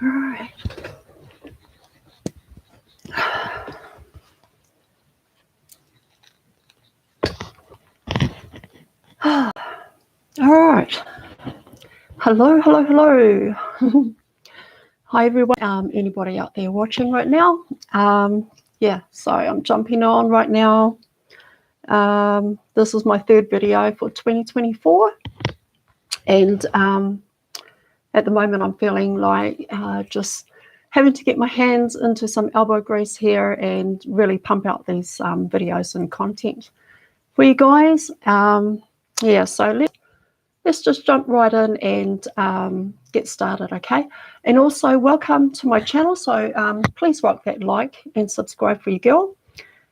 All right. All right. Hello, hello, hello. Hi, everyone. Anybody out there watching right now? Yeah, so I'm jumping on right now. This is my third video for 2024. And at the moment, I'm feeling like just having to get my hands into some elbow grease here and really pump out these videos and content for you guys. Yeah, so let's just jump right in and get started, okay? And also welcome to my channel. So please rock that like and subscribe for your girl.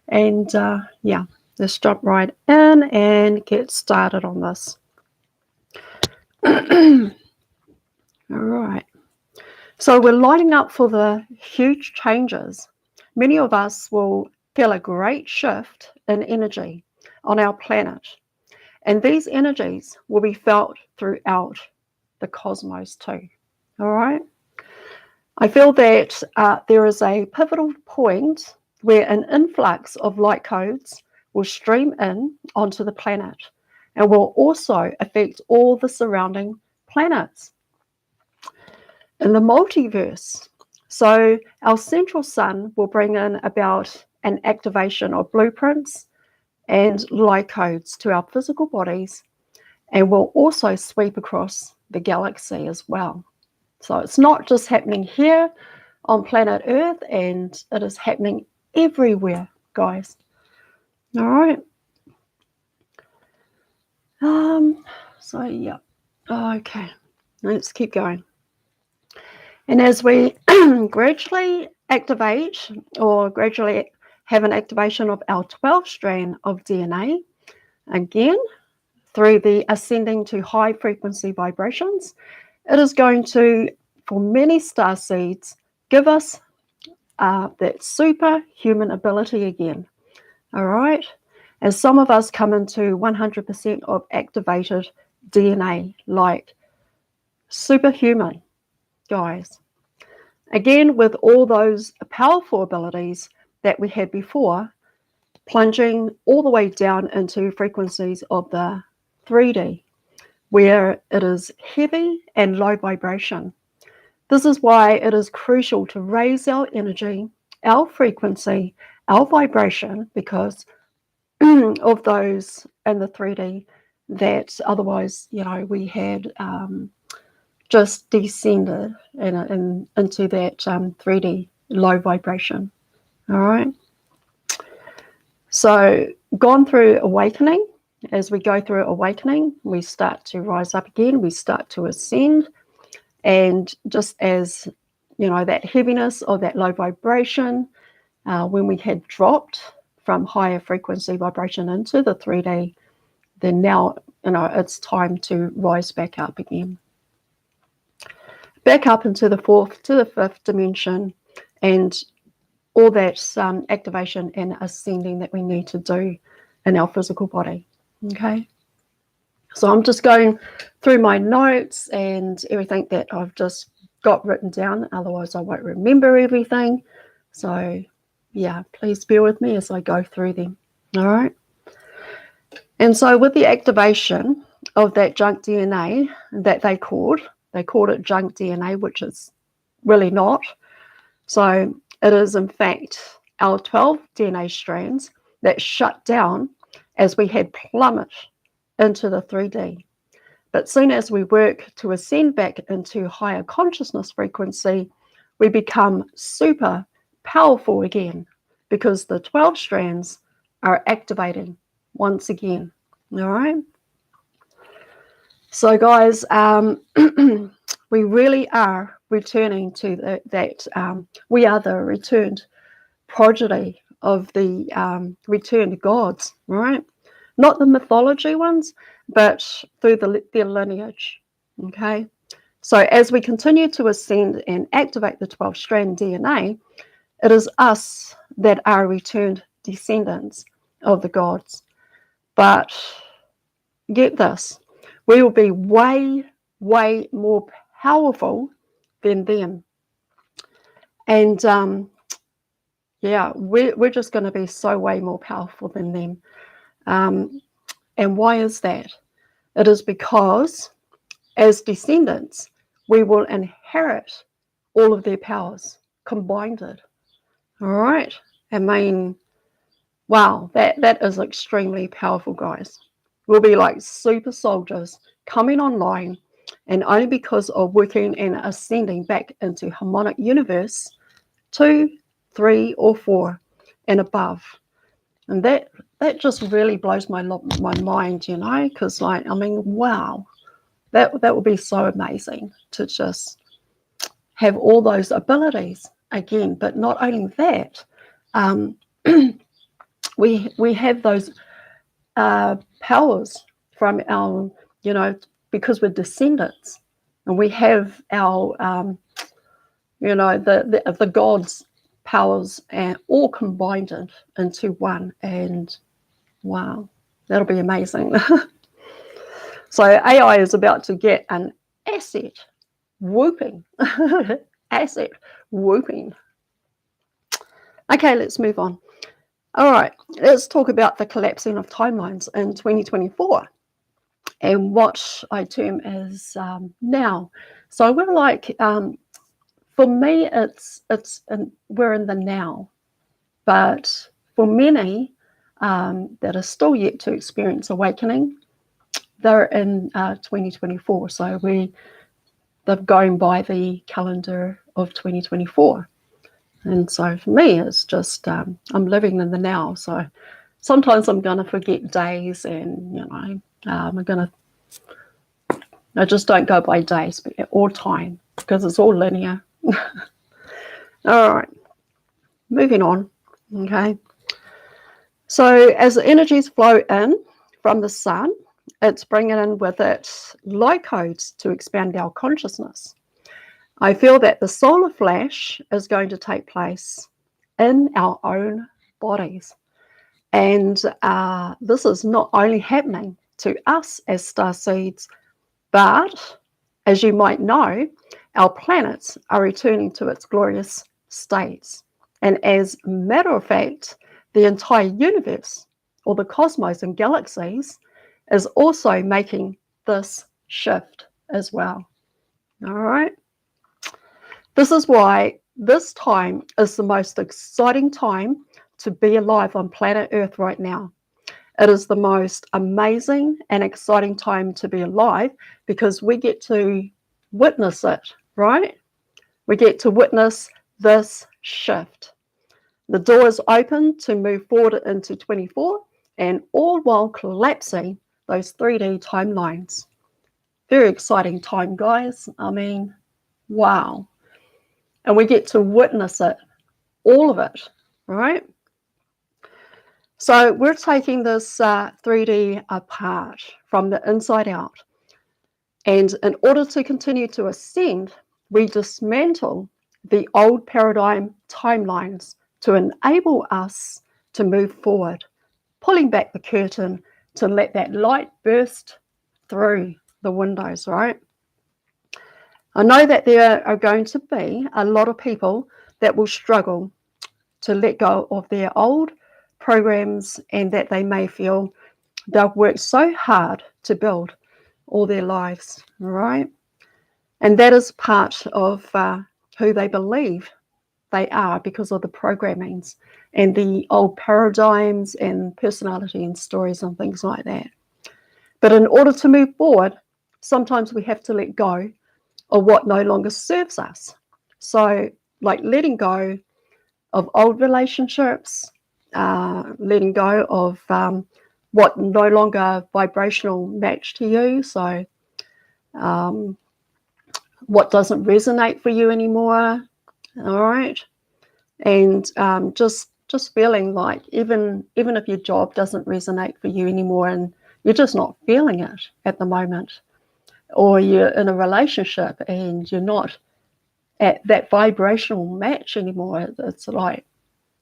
And yeah, let's jump right in and get started on this. All right. So we're lining up for the huge changes. Many of us will feel a great shift in energy on our planet. And these energies will be felt throughout the cosmos too. All right. I feel that there is a pivotal point where an influx of light codes will stream in onto the planet and will also affect all the surrounding planets in the multiverse. So our central sun will bring in about an activation of blueprints and light codes to our physical bodies and will also sweep across the galaxy as well. So it's not just happening here on planet Earth, and it is happening everywhere, guys. All right. So yeah. Okay. Let's keep going. And as we gradually activate or gradually have an activation of our 12 strand of DNA, again, through the ascending to high frequency vibrations, it is going to, for many star seeds, give us that superhuman ability again. All right. As some of us come into 100% of activated DNA, like superhuman, guys. Again, with all those powerful abilities that we had before, plunging all the way down into frequencies of the 3D, where it is heavy and low vibration. This is why it is crucial to raise our energy, our frequency, our vibration, because of those in the 3D that otherwise, we had just descended into that 3D low vibration. All right. So gone through awakening. As we go through awakening, we start to rise up again. We start to ascend. And just as, that heaviness or that low vibration, when we had dropped from higher frequency vibration into the 3D, then now, it's time to rise back up again. Back up into the fourth to the fifth dimension, and all that activation and ascending that we need to do in our physical body. Okay. So I'm just going through my notes and everything that I've just got written down. Otherwise, I won't remember everything. So, yeah, please bear with me as I go through them. All right. And so with the activation of that junk DNA that they called it junk DNA, which is really not. So it is, in fact, our 12 DNA strands that shut down as we had plummeted into the 3D. But soon as we work to ascend back into higher consciousness frequency, we become super powerful again because the 12 strands are activating once again. All right. So, guys, we really are returning to that. We are the returned progeny of the returned gods, right? Not the mythology ones, but through their lineage. Okay. So as we continue to ascend and activate the 12-strand DNA, it is us that are returned descendants of the gods. But get this, we will be way, way more powerful than them. And yeah, we're just going to be so way more powerful than them. And why is that? It is because as descendants, we will inherit all of their powers combined. All right. I mean, wow, that is extremely powerful, guys. We'll be like super soldiers coming online, and only because of working and ascending back into harmonic universe 2, 3, or 4 and above. And that just really blows my mind, you know, because like, I mean, wow, that would be so amazing to just have all those abilities again. But not only that, we have those powers from our, you know, because we're descendants, and we have our, you know, the gods' powers and all combined into one. And wow, that'll be amazing. So AI is about to get an asset whooping. Asset whooping. Okay, let's move on. All right, let's talk about the collapsing of timelines in 2024 and what I term as now. So we're like, for me, we're in the now, but for many that are still yet to experience awakening, they're in 2024. So they're going by the calendar of 2024. And so for me, it's just, I'm living in the now. So sometimes I'm going to forget days, and, you know, I just don't go by days, but all time, because it's all linear. All right, moving on. Okay. So as the energies flow in from the sun, it's bringing in with it light codes to expand our consciousness. I feel that the solar flash is going to take place in our own bodies. And this is not only happening to us as starseeds, but as you might know, our planets are returning to its glorious states. And as a matter of fact, the entire universe, or the cosmos and galaxies, is also making this shift as well. All right. This is why this time is the most exciting time to be alive on planet Earth right now. It is the most amazing and exciting time to be alive because we get to witness it, right? We get to witness this shift. The door is open to move forward into 24, and all while collapsing those 3D timelines. Very exciting time, guys. I mean, wow. And we get to witness it, all of it, right? So we're taking this 3D apart from the inside out. And in order to continue to ascend, we dismantle the old paradigm timelines to enable us to move forward, pulling back the curtain to let that light burst through the windows, right? I know that there are going to be a lot of people that will struggle to let go of their old programs, and that they may feel they've worked so hard to build all their lives, right? And that is part of who they believe they are because of the programmings and the old paradigms and personality and stories and things like that. But in order to move forward, sometimes we have to let go of what no longer serves us. So, like letting go of old relationships, letting go of what no longer vibrational match to you. So, what doesn't resonate for you anymore. All right, and just feeling like even if your job doesn't resonate for you anymore, and you're just not feeling it at the moment, or you're in a relationship and you're not at that vibrational match anymore, it's like,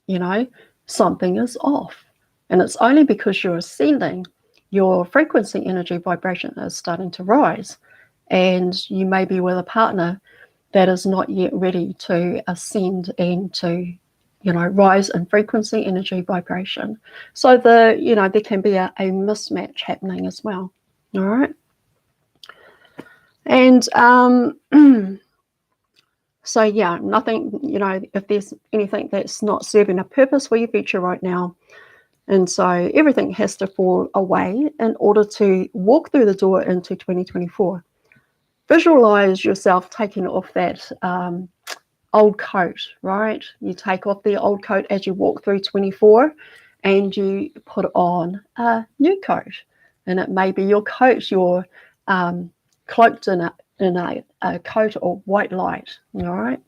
you know, something is off. And it's only because you're ascending, your frequency, energy, vibration is starting to rise. And you may be with a partner that is not yet ready to ascend and to, rise in frequency, energy, vibration. So there can be a mismatch happening as well. All right. And so yeah, nothing, if there's anything that's not serving a purpose for your future right now, and so everything has to fall away in order to walk through the door into 2024. Visualize yourself taking off that old coat, right? You take off the old coat as you walk through 24 and you put on a new coat. And it may be your coat, you're cloaked in a coat of white light, all right?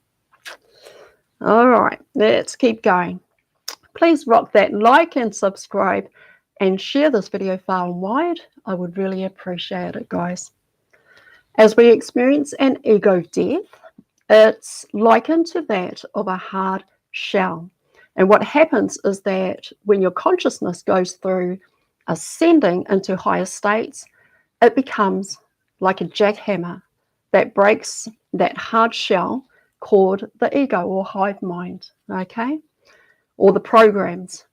All right, let's keep going. Please rock that like and subscribe and share this video far and wide. I would really appreciate it, guys. As we experience an ego death, it's likened to that of a hard shell. And what happens is that when your consciousness goes through ascending into higher states, it becomes like a jackhammer that breaks that hard shell called the ego or hive mind, okay? Or the programs,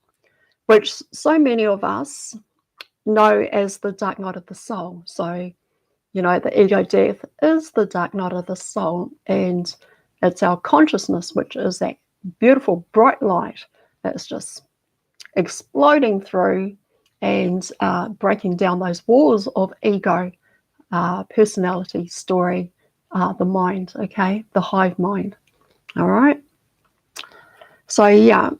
which so many of us know as the dark night of the soul. So, the ego death is the dark night of the soul, and it's our consciousness, which is that beautiful bright light that's just exploding through and breaking down those walls of ego, personality, story, the mind, okay, the hive mind. All right. So yeah,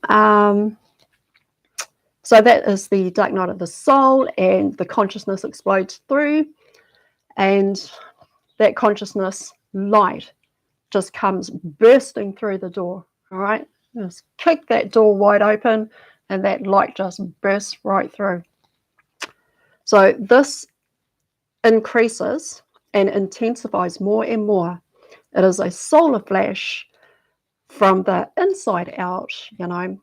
so that is the dark night of the soul, and the consciousness explodes through, and that consciousness light just comes bursting through the door. All right, just kick that door wide open, and that light just bursts right through. So this increases and intensifies more and more. It is a solar flash from the inside out,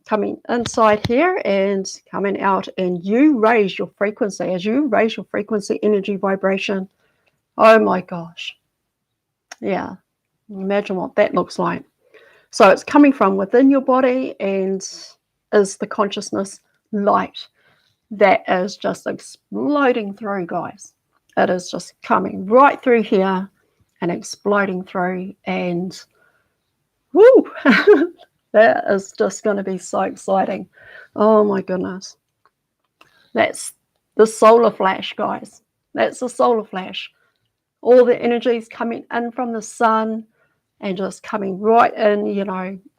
coming inside here and coming out, and you raise your frequency. As you raise your frequency, energy, vibration, oh my gosh. Yeah, imagine what that looks like. So it's coming from within your body and is the consciousness light that is just exploding through, guys. It is just coming right through here and exploding through, and woo, that is just going to be so exciting. Oh my goodness. That's the solar flash, guys. That's the solar flash. All the energy is coming in from the sun and just coming right in,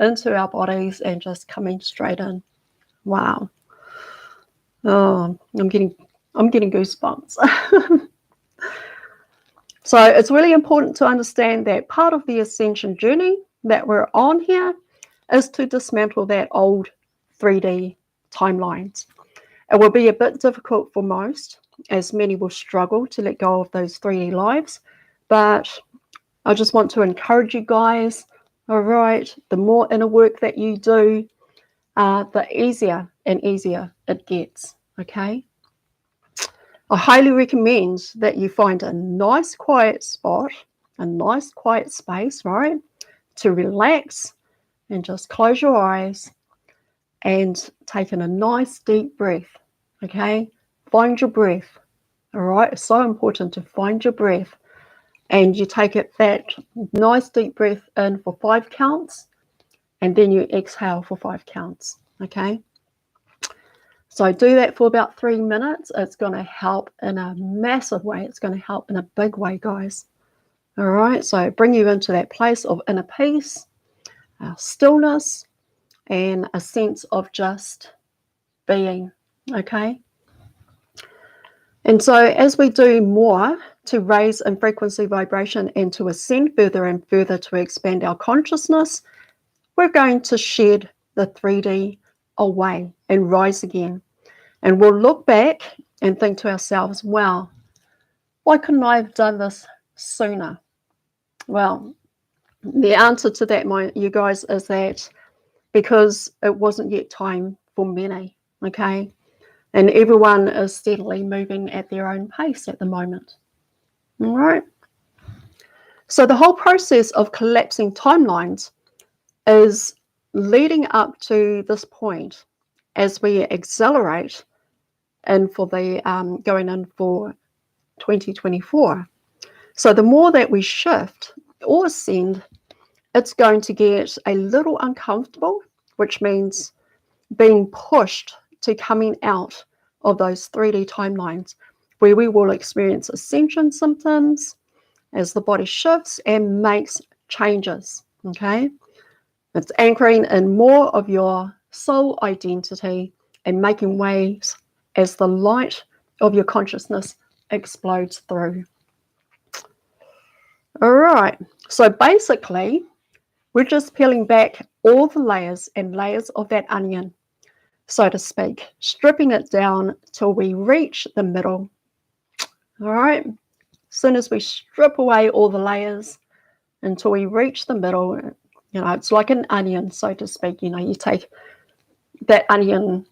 into our bodies and just coming straight in. Wow. Oh, I'm getting goosebumps. So it's really important to understand that part of the ascension journey that we're on here is to dismantle that old 3D timelines. It will be a bit difficult for most, as many will struggle to let go of those 3D lives, but I just want to encourage you guys, all right, the more inner work that you do, the easier and easier it gets, okay? I highly recommend that you find a nice quiet spot, a nice quiet space, right, to relax and just close your eyes and take in a nice deep breath, okay? Find your breath, all right? It's so important to find your breath, and you take that nice deep breath in for 5 counts, and then you exhale for 5 counts, okay? So do that for about 3 minutes. It's going to help in a massive way. It's going to help in a big way, guys. All right, so bring you into that place of inner peace, stillness, and a sense of just being, okay? And so as we do more to raise in frequency, vibration, and to ascend further and further to expand our consciousness, we're going to shed the 3D away and rise again. And we'll look back and think to ourselves, wow, why couldn't I have done this sooner? Well, the answer to that, you guys, is that because it wasn't yet time for many, okay? And everyone is steadily moving at their own pace at the moment. All right. So the whole process of collapsing timelines is leading up to this point as we accelerate and for the going in for 2024. So the more that we shift or ascend, it's going to get a little uncomfortable, which means being pushed to coming out of those 3D timelines where we will experience ascension symptoms as the body shifts and makes changes. Okay, it's anchoring in more of your soul identity and making waves as the light of your consciousness explodes through. All right, so basically we're just peeling back all the layers and layers of that onion, so to speak, stripping it down till we reach the middle. All right, as soon as we strip away all the layers until we reach the middle, you know, it's like an onion, so to speak. You know, you take that onion,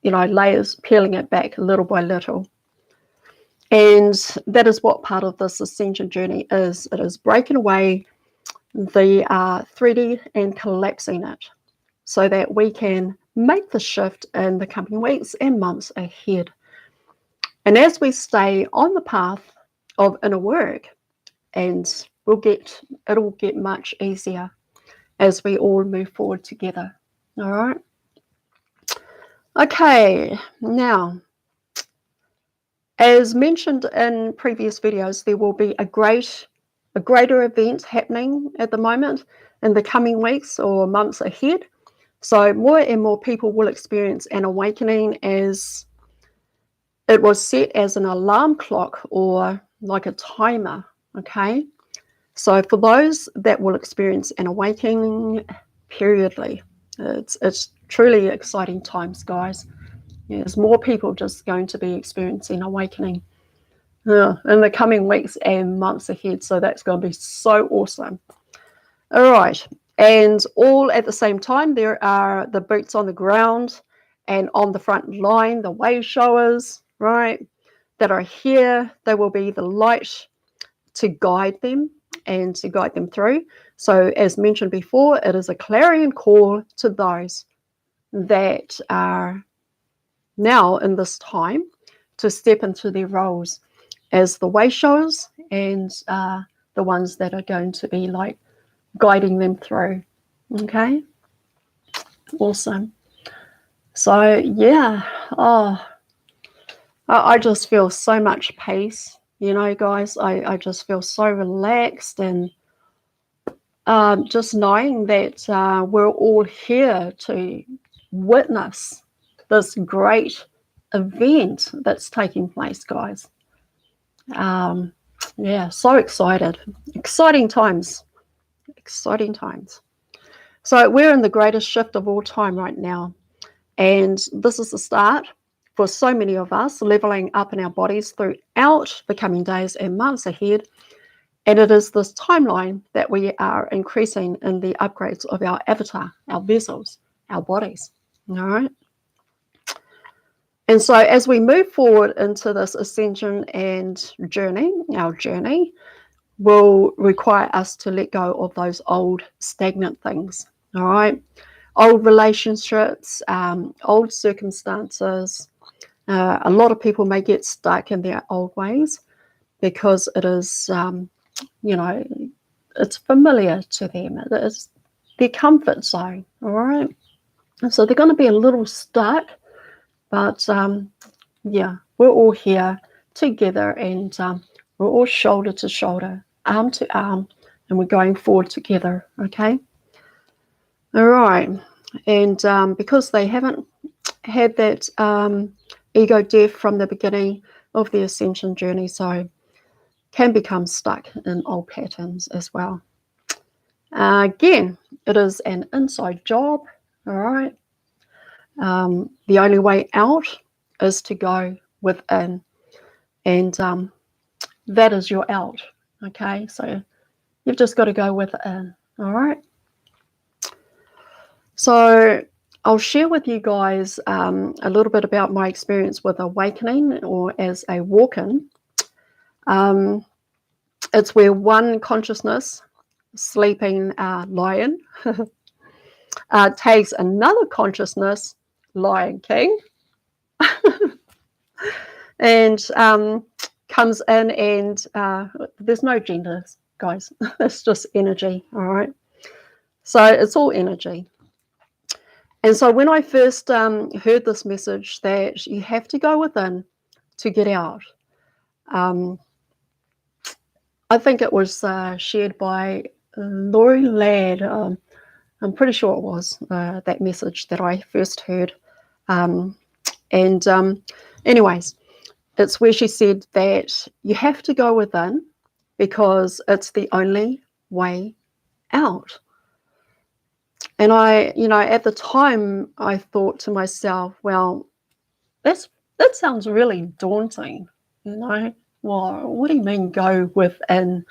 you know, layers, peeling it back little by little. And that is what part of this ascension journey is. It is breaking away the 3D and collapsing it so that we can make the shift in the coming weeks and months ahead. And as we stay on the path of inner work, and it'll get much easier as we all move forward together. All right. Okay, now, as mentioned in previous videos, there will be a greater event happening at the moment in the coming weeks or months ahead. So more and more people will experience an awakening as it was set as an alarm clock or like a timer, okay? So for those that will experience an awakening periodically, it's truly exciting times, guys. There's more people just going to be experiencing awakening in the coming weeks and months ahead. So that's going to be so awesome. All right. And all at the same time, there are the boots on the ground and on the front line, the way showers, right, that are here. They will be the light to guide them and to guide them through. So as mentioned before, it is a clarion call to those that are now in this time to step into their roles as the way showers and the ones that are going to be like guiding them through. Okay, awesome. So yeah, I just feel so much peace, you know, guys. I just feel so relaxed, and just knowing that we're all here to witness this great event that's taking place, guys. Yeah, so excited. Exciting times. Exciting times. So we're in the greatest shift of all time right now. And this is the start for so many of us, leveling up in our bodies throughout the coming days and months ahead. And it is this timeline that we are increasing in the upgrades of our avatar, our vessels, our bodies. All right. And so as we move forward into this ascension and journey, our journey will require us to let go of those old stagnant things. All right. Old relationships, old circumstances. A lot of people may get stuck in their old ways because it is, you know, it's familiar to them. It is their comfort zone, all right? And so they're going to be a little stuck, but yeah, we're all here together, and we're all shoulder to shoulder, arm to arm, and we're going forward together, okay? All right. And because they haven't had that ego death from the beginning of the ascension journey, so can become stuck in old patterns as well. Again, it is an inside job, all right? The only way out is to go within, and that is your out, okay? So you've just got to go within, all right? So I'll share with you guys a little bit about my experience with awakening or as a walk-in. It's where one consciousness, sleeping lion, takes another consciousness, lion king, and comes in, and there's no genders, guys. It's just energy, all right? So it's all energy. And so when I first heard this message that you have to go within to get out, I think it was shared by Laurie Ladd. I'm pretty sure it was that message that I first heard. Anyways, it's where she said that you have to go within because it's the only way out. And I, at the time, I thought to myself, well, that sounds really daunting, Well, what do you mean go within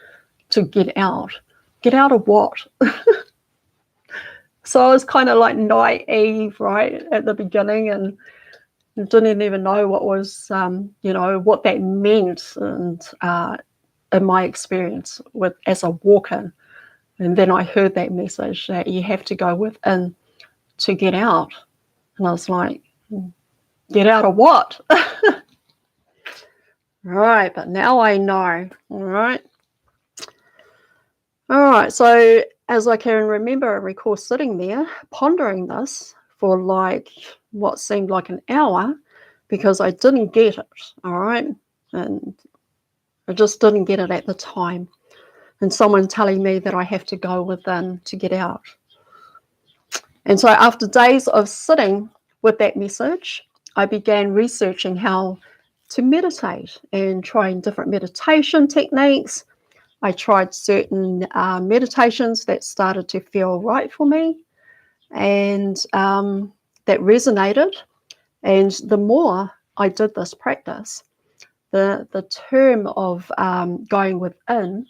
to get out? Get out of what? So I was kind of like naive, right, at the beginning, and didn't even know what was, what that meant, and in my experience as a walk-in. And then I heard that message that you have to go within to get out. And I was like, get out of what? Right, but now I know. All right. So as I can remember, I recall sitting there pondering this for like what seemed like an hour because I didn't get it. All right. And I just didn't get it at the time. And someone telling me that I have to go within to get out. And so after days of sitting with that message, I began researching how to meditate and trying different meditation techniques. I tried certain meditations that started to feel right for me and that resonated. And the more I did this practice, the term of going within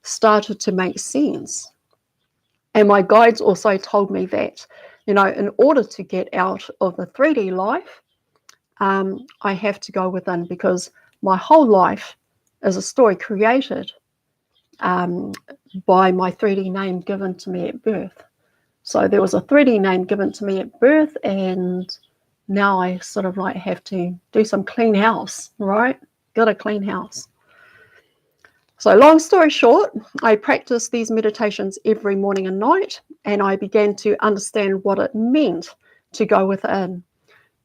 started to make sense. And my guides also told me that, in order to get out of the 3D life, I have to go within because my whole life is a story created by my 3D name given to me at birth. So there was a 3D name given to me at birth, and now I sort of like have to do some clean house, right? Got to clean house. So long story short, I practiced these meditations every morning and night, and I began to understand what it meant to go within.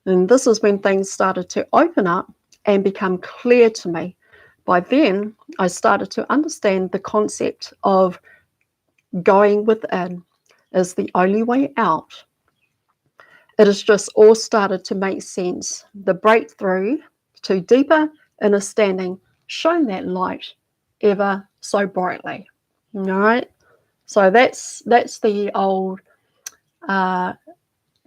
And this is when things started to open up and become clear to me. By then, I started to understand the concept of going within is the only way out. It has just all started to make sense. The breakthrough to deeper understanding shone that light ever so brightly. All right. So that's the old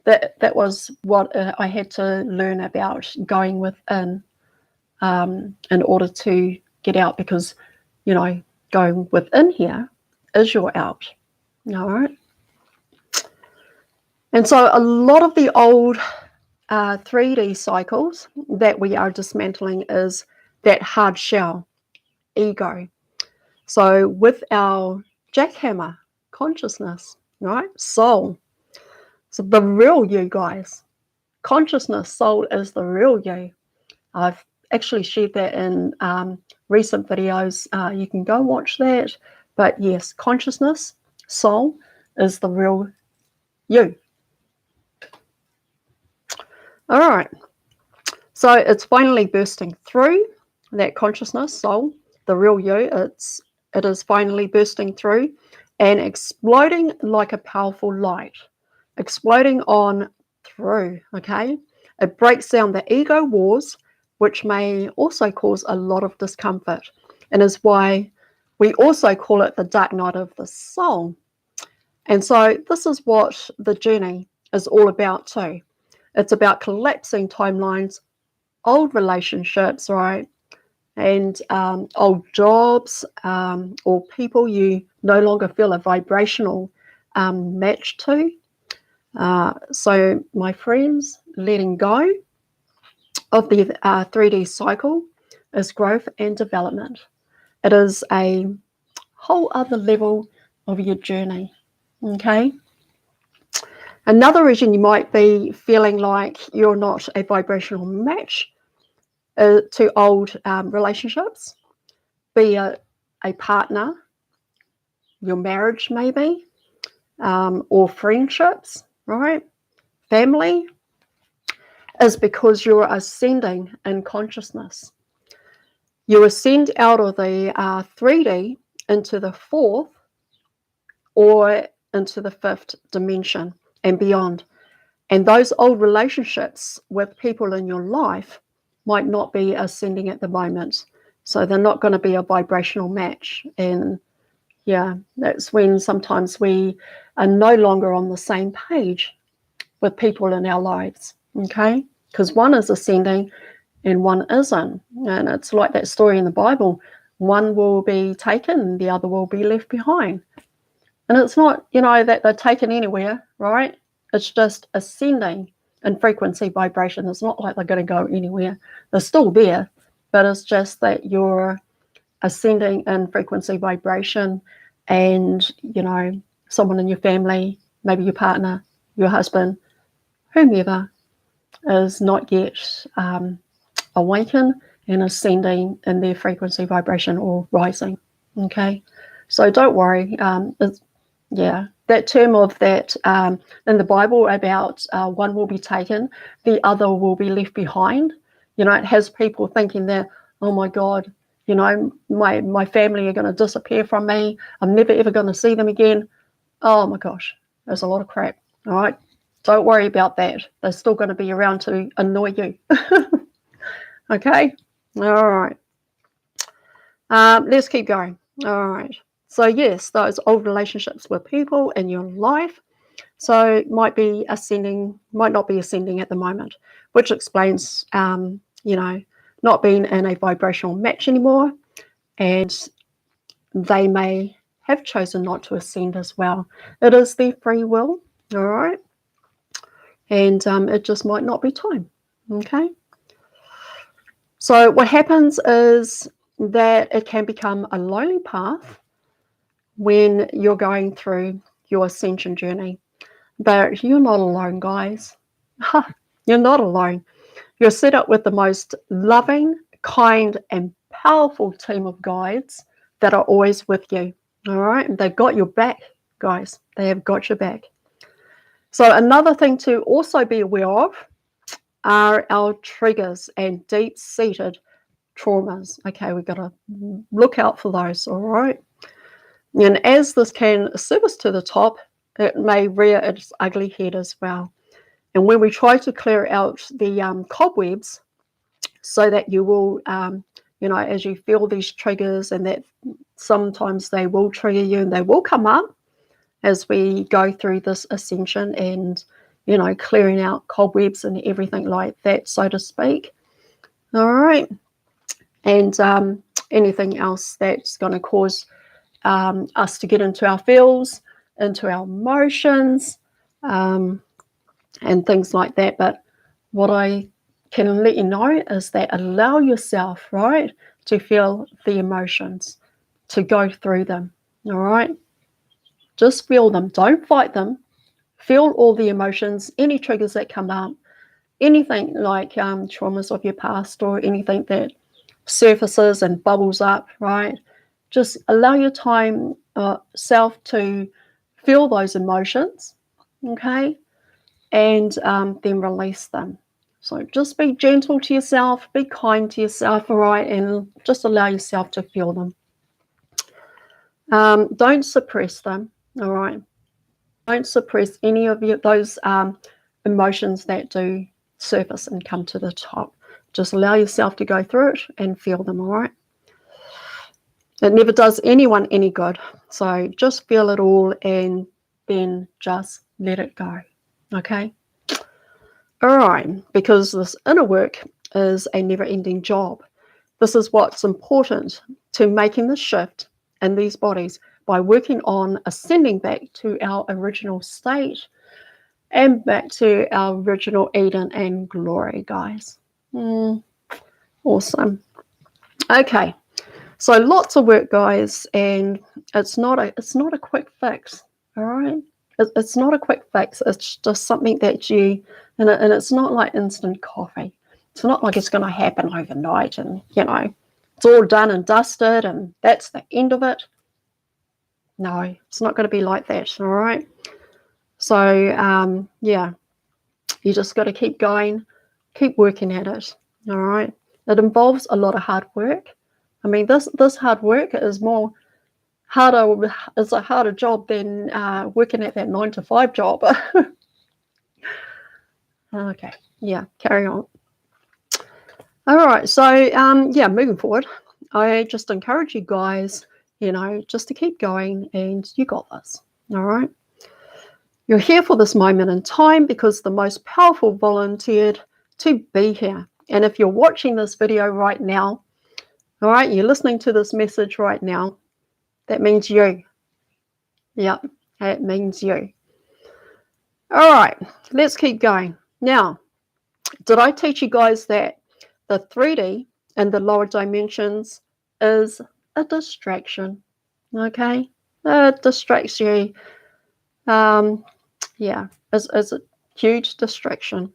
that was what I had to learn about going within in order to get out, because going within here is your out. All right. And so a lot of the old 3D cycles that we are dismantling is that hard shell, ego. So with our jackhammer, consciousness, right? Soul. So the real you, guys. Consciousness, soul is the real you. I've actually shared that in recent videos. You can go watch that. But yes, consciousness, soul is the real you. All right. So it's finally bursting through that consciousness, soul, the real you. It is finally bursting through and exploding like a powerful light, exploding on through. Okay, it breaks down the ego wars, which may also cause a lot of discomfort, and is why we also call it the dark night of the soul. And so this is what the journey is all about too. It's about collapsing timelines, old relationships, right? And old jobs or people you no longer feel a vibrational match to. So my friends, letting go of the 3D cycle is growth and development. It is a whole other level of your journey. Okay. Another reason you might be feeling like you're not a vibrational match to old relationships, be a partner, your marriage maybe, or friendships, right? Family, is because you're ascending in consciousness. You ascend out of the 3D into the 4th or into the 5th dimension and beyond. And those old relationships with people in your life might not be ascending at the moment. So they're not going to be a vibrational match. And yeah, that's when sometimes we are no longer on the same page with people in our lives. Okay? Because one is ascending and one isn't. And it's like that story in the Bible. One will be taken, the other will be left behind. And it's not, that they're taken anywhere, right? It's just ascending in frequency vibration. It's not like they're going to go anywhere. They're still there, but it's just that you're ascending in frequency vibration and, someone in your family, maybe your partner, your husband, whomever, is not yet awakened and ascending in their frequency vibration or rising. Okay, so don't worry. That term of that in the Bible about one will be taken, the other will be left behind. It has people thinking that, oh my God, my family are going to disappear from me. I'm never ever going to see them again. Oh my gosh, there's a lot of crap. All right, don't worry about that. They're still going to be around to annoy you. Okay, all right. Let's keep going. All right. So yes, those old relationships with people in your life, so might be ascending, might not be ascending at the moment, which explains, not being in a vibrational match anymore, and they may have chosen not to ascend as well. It is their free will, all right, and it just might not be time. Okay. So what happens is that it can become a lonely path when you're going through your ascension journey. But you're not alone, guys. You're not alone. You're set up with the most loving, kind, and powerful team of guides that are always with you. All right? They've got your back, guys. They have got your back. So another thing to also be aware of are our triggers and deep-seated traumas. Okay, we've got to look out for those, all right? And as this can surface to the top, it may rear its ugly head as well. And when we try to clear out the cobwebs so that you will, as you feel these triggers, and that sometimes they will trigger you and they will come up as we go through this ascension and, clearing out cobwebs and everything like that, so to speak. All right. And anything else that's going to cause us to get into our feels, into our emotions, and things like that. But what I can let you know is that allow yourself, right, to feel the emotions, to go through them, all right? Just feel them. Don't fight them. Feel all the emotions, any triggers that come up, anything like traumas of your past or anything that surfaces and bubbles up, right? Just allow your time self to feel those emotions, okay? And then release them. So just be gentle to yourself, be kind to yourself, all right? And just allow yourself to feel them. Don't suppress them, all right? Don't suppress any of those emotions that do surface and come to the top. Just allow yourself to go through it and feel them, all right? It never does anyone any good. So just feel it all and then just let it go, okay? All right, because this inner work is a never-ending job. This is what's important to making the shift in these bodies by working on ascending back to our original state and back to our original Eden and glory, guys. Awesome. Okay, So lots of work, guys, and it's not a quick fix. All right, it's not a quick fix. It's just something that and it's not like instant coffee. It's not like it's going to happen overnight, and it's all done and dusted, and that's the end of it. No, it's not going to be like that. All right. So yeah, you just got to keep going, keep working at it. All right. It involves a lot of hard work. I mean, this hard work is it's a harder job than working at that 9-to-5 job. Okay, yeah, carry on. All right, so yeah, moving forward, I just encourage you guys, just to keep going, and you got this. All right, you're here for this moment in time because the most powerful volunteered to be here. And if you're watching this video right now, all right, you're listening to this message right now, that means you. Yep, it means you. All right, let's keep going. Now, did I teach you guys that the 3D and the lower dimensions is a distraction? Okay, it distracts you. Yeah, it's a huge distraction.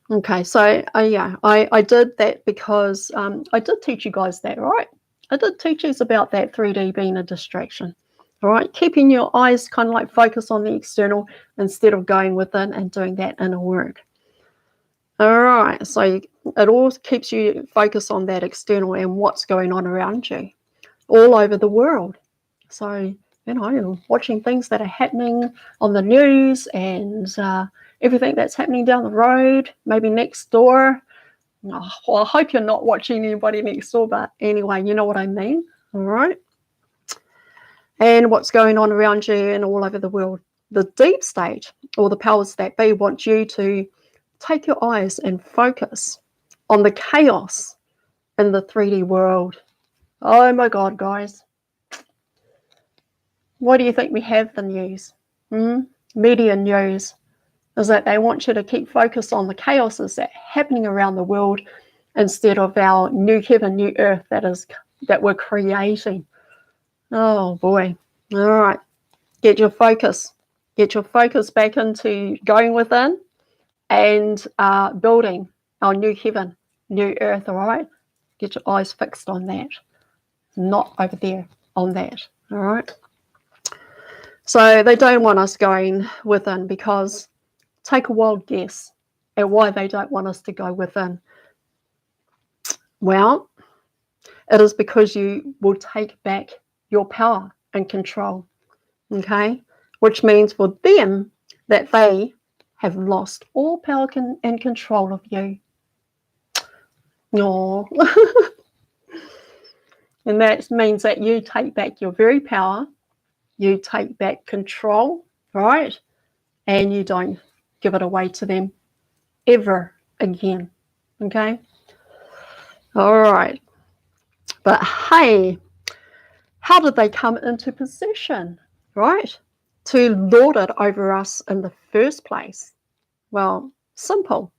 Okay, so yeah, I did that because I did teach you guys that, right? I did teach you about that 3D being a distraction. All right, keeping your eyes kind of like focused on the external instead of going within and doing that inner work. All right, so it all keeps you focused on that external and what's going on around you all over the world. So, you're watching things that are happening on the news and everything that's happening down the road, maybe next door. Oh, well, I hope you're not watching anybody next door, but anyway, you know what I mean. All right. And what's going on around you and all over the world. The deep state, or the powers that be, want you to take your eyes and focus on the chaos in the 3D world. Oh my God, guys. What do you think we have the news? Media news is that they want you to keep focused on the chaoses that are happening around the world instead of our new heaven, new earth that we're creating. Oh boy. All right. Get your focus back into going within and building our new heaven, new earth. All right. Get your eyes fixed on that, not over there on that. All right. So they don't want us going within because take a wild guess at why they don't want us to go within. Well, it is because you will take back your power and control. Okay, which means for them that they have lost all power and control of you. No. And that means that you take back your very power, you take back control, right? And you don't give it away to them ever again. Okay? All right. But hey, how did they come into position, right? To lord it over us in the first place? Well, simple.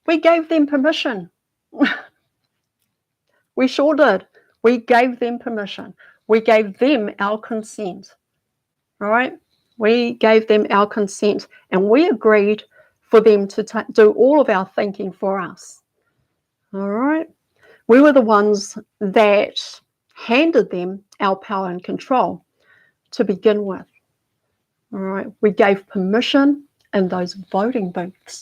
We gave them permission. We sure did. We gave them permission. We gave them our consent. All right? We gave them our consent and we agreed for them to do all of our thinking for us. All right? We were the ones that handed them our power and control to begin with. All right? We gave permission in those voting booths.